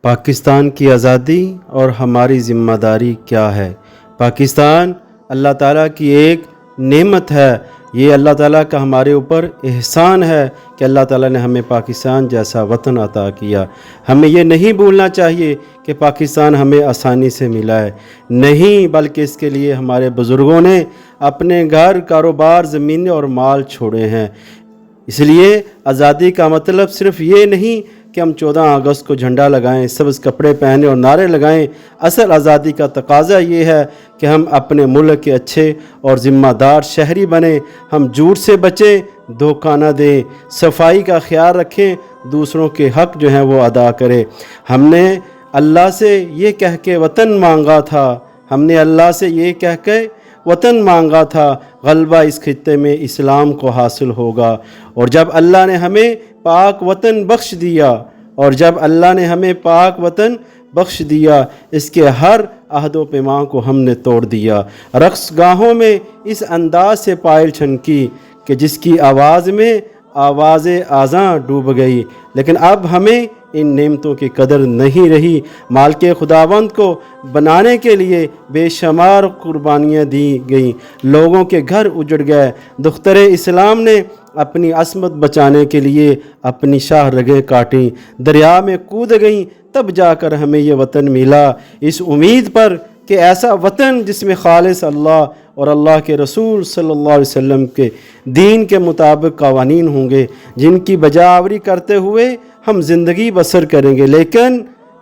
पाकिस्तान की आज़ादी और हमारी ज़िम्मेदारी क्या है। पाकिस्तान अल्लाह ताला की एक नेमत है। ये अल्लाह ताला का हमारे ऊपर एहसान है कि अल्लाह ताला ने हमें पाकिस्तान जैसा वतन अता किया। हमें ये नहीं भूलना चाहिए कि पाकिस्तान हमें आसानी से मिला है, नहीं, बल्कि इसके लिए हमारे बुज़ुर्गों ने अपने घर, कारोबार, ज़मीनें और माल छोड़े हैं। इसलिए आज़ादी का मतलब सिर्फ़ ये नहीं कि हम 14 अगस्त को झंडा लगाएं, सब्ज़ कपड़े पहने और नारे लगाएं। असल आज़ादी का तकाज़ा ये है कि हम अपने मुल्क के अच्छे और ज़िम्मेदार शहरी बने। हम झूठ से बचें, धोखा न दें, सफाई का ख्याल रखें, दूसरों के हक़ जो हैं वो अदा करें। हमने अल्लाह से ये कह के वतन मांगा था, हमने अल्लाह से ये कह के वतन मांगा था, गलबा इस खित्ते में इस्लाम को हासिल होगा। और जब अल्लाह ने हमें पाक वतन बख्श दिया, और जब अल्लाह ने हमें पाक वतन बख्श दिया, इसके हर अहद व पैमां को हमने तोड़ दिया। रक़्स गाहों में इस अंदाज से पायल छनकी कि जिसकी आवाज़ में आवाज़ आज़ां डूब गई। लेकिन अब हमें इन नेमतों की कदर नहीं रही। मालिक खुदावंद को बनाने के लिए बेशुमार कुर्बानियाँ दी गईं, लोगों के घर उजड़ गए। दुख्तर इस्लाम ने अपनी असमत बचाने के लिए अपनी शाह रगें काटीं, दरिया में कूद गईं, तब जाकर हमें ये वतन मिला। इस उम्मीद पर कि ऐसा वतन जिसमें खालिस अल्लाह और अल्लाह के रसूल सल्लल्लाहु अलैहि वसल्लम के दीन के मुताबिक कवानीन होंगे, जिनकी बजावरी करते हुए हम ज़िंदगी बसर करेंगे। लेकिन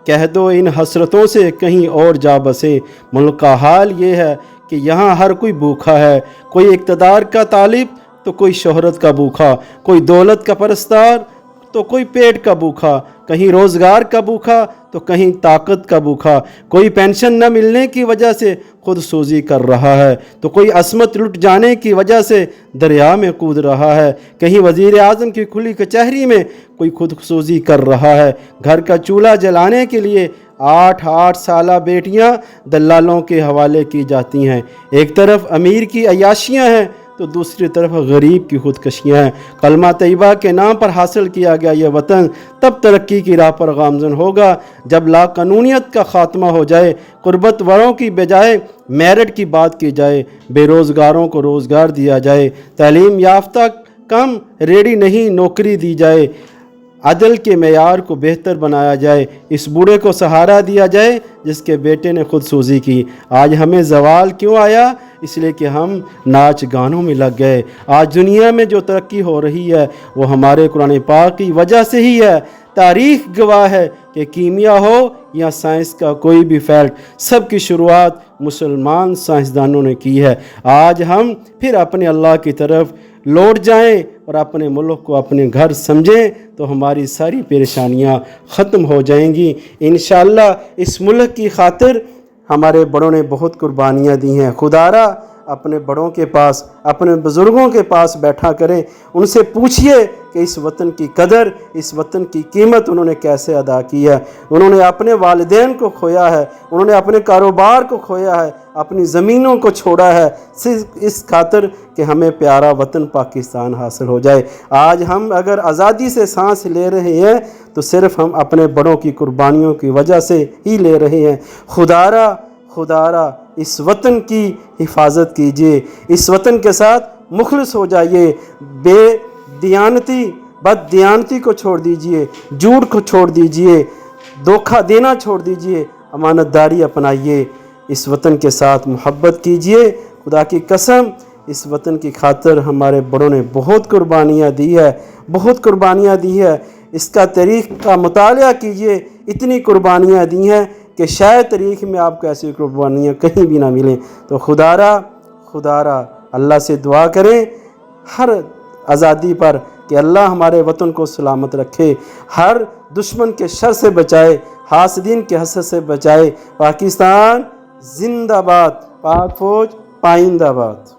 कह दो इन हसरतों से कहीं और जा बसे। मुल्क का हाल ये है कि यहाँ हर कोई भूखा है, कोई इक़्तिदार का तालिब तो कोई शोहरत का भूखा, कोई दौलत का परस्तार तो कोई पेट का भूखा, कहीं रोज़गार का भूखा तो कहीं ताकत का भूखा, कोई पेंशन न मिलने की वजह से खुदसूज़ी कर रहा है तो कोई असमत लुट जाने की वजह से दरिया में कूद रहा है, कहीं वज़ीर आज़म की खुली कचहरी में कोई खुदसूज़ी कर रहा है। घर का चूल्हा जलाने के लिए 8 साला बेटियां दलालों के हवाले की जाती हैं। एक तरफ अमीर की अयाशियां हैं तो दूसरी तरफ गरीब की खुदकशियाँ हैं। कलमा तैयबा के नाम पर हासिल किया गया यह वतन तब तरक्की की राह पर गामज़न होगा जब लाक़ानूनियत का ख़ात्मा हो जाए, ग़ुरबत वालों की बजाय मेरिट की बात की जाए, बेरोज़गारों को रोज़गार दिया जाए, तालीम याफ्ता कम रेडी नहीं नौकरी दी जाए, अदल के मेयार को बेहतर बनाया जाए, इस बूढ़े को सहारा दिया जाए जिसके बेटे ने खुदसूज़ी की। आज हमें ज़वाल क्यों आया? इसलिए कि हम नाच गानों में लग गए। आज दुनिया में जो तरक्की हो रही है वो हमारे कुरान पाक की वजह से ही है। तारीख़ गवाह है कि कीमिया हो या साइंस का कोई भी फील्ड, सब की शुरुआत मुसलमान साइंसदानों ने की है। आज हम फिर अपने अल्लाह की तरफ लौट जाएं और अपने मुल्क को अपने घर समझें तो हमारी सारी परेशानियां ख़त्म हो जाएंगी इंशाअल्लाह। इस मुल्क की खातिर हमारे बड़ों ने बहुत कुर्बानियाँ दी हैं। खुदारा अपने बड़ों के पास, अपने बुज़ुर्गों के पास बैठा करें, उनसे पूछिए कि इस वतन की कदर, इस वतन की कीमत उन्होंने कैसे अदा की है। उन्होंने अपने वालिदैन को खोया है, उन्होंने अपने कारोबार को खोया है, अपनी ज़मीनों को छोड़ा है, सिर्फ इस खातिर कि हमें प्यारा वतन पाकिस्तान हासिल हो जाए। आज हम अगर आज़ादी से सांस ले रहे हैं तो सिर्फ़ हम अपने बड़ों की कुर्बानियों की वजह से ही ले रहे हैं। खुदारा इस वतन की हिफाजत कीजिए, इस वतन के साथ मुखलिस हो जाइए, बेदियानती बददियानती को छोड़ दीजिए, झूठ को छोड़ दीजिए, धोखा देना छोड़ दीजिए, अमानतदारी अपनाइए, इस वतन के साथ मोहब्बत कीजिए। खुदा की कसम इस वतन की खातिर हमारे बड़ों ने बहुत कुर्बानियाँ दी है, बहुत कुर्बानियाँ दी है। इसका तारीख़ का मुतालिया कीजिए, इतनी कुर्बानियाँ दी हैं कि शायद तारीख़ में आपको ऐसी कुर्बानियाँ कहीं भी ना मिलें। तो खुदारा अल्लाह से दुआ करें हर आज़ादी पर कि अल्लाह हमारे वतन को सलामत रखे, हर दुश्मन के शर से बचाए, हासदीन के हसद से बचाए। पाकिस्तान जिंदाबाद, पाक फ़ौज पाइंदाबाद।